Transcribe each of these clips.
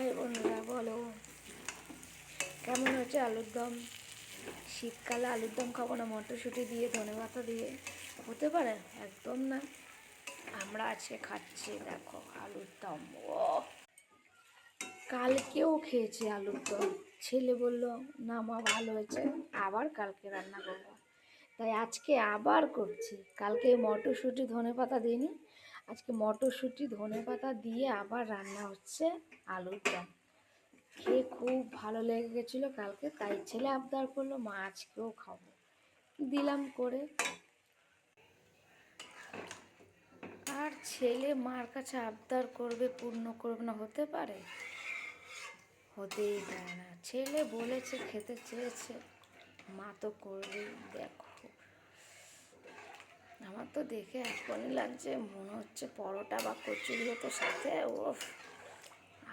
High বন্ধুরা, বলো কেমন হচ্ছে আলুর দম? শীতকালে আলুর দম খাবো না মটরশুঁটি দিয়ে, ধনেপাতা দিয়ে? হতে পারে? একদম না। আমরা আজকে খাচ্ছি, দেখো, আলুর দম। ও, কালকেও খেয়েছি আলুর দম। ছেলে বলল না মা ভালো হয়েছে, আবার কালকে রান্না করবো। তাই আজকে আবার করছি। কালকে মটরশুঁটি ধনেপাতা দিইনি, আজকে মটরশুঁটি ধনেপাতা দিয়ে আবার রান্না হচ্ছে আলুর দম। খেয়ে খুব ভালো লেগে গেছিলো কালকে, তাই ছেলে আবদার করলো মা আজকেও খাবো, দিলাম করে। আর ছেলে মার কাছে আবদার করবে, পূর্ণ করবে না? হতে পারে? হতেই পারে না। ছেলে বলেছে, খেতে চেয়েছে, মা তো করবেই। দেখো, আমার তো দেখে এখনই লাগছে, মনে হচ্ছে পরোটা বা কচুরি হতো সাথে, ও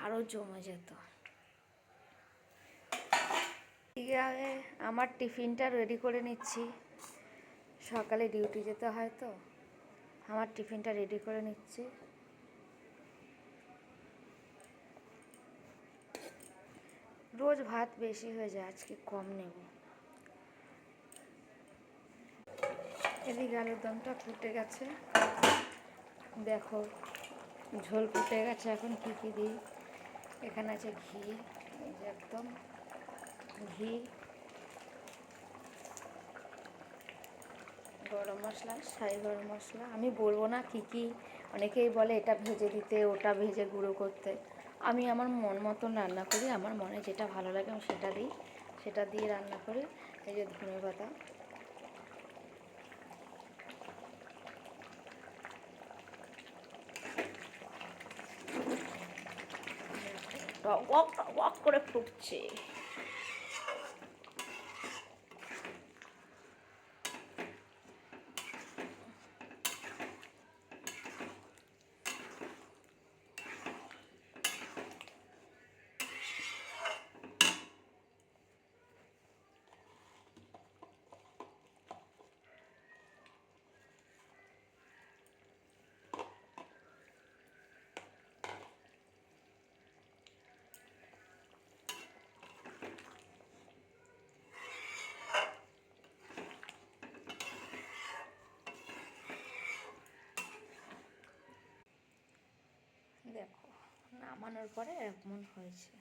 আরও জমে যেত। আগে আমার টিফিনটা রেডি করে নিচ্ছি, সকালে ডিউটি যেতে হয় তো, আমার টিফিনটা রেডি করে নিচ্ছি। রোজ ভাত বেশি হয়ে যায়, আজকে কম নেব। এদিকে আলুর দমটা ফুটে গেছে, দেখো ঝোল ফুটে গেছে। এখন কী কী দিই? এখানে আছে ঘি, এই যে একদম ঘি, গরম মশলা, শাহি গরম মশলা। আমি বলবো না কী কী, অনেকেই বলে এটা ভেজে দিতে, ওটা ভেজে গুঁড়ো করতে। আমি আমার মন মতন রান্না করি, আমার মনে যেটা ভালো লাগে আমি সেটা দিই, সেটা দিয়ে রান্না করি। এই যে ধনেপাতা, টক টক করে ফুটছে। দেখো নামানোর পরে এমন হয়েছে।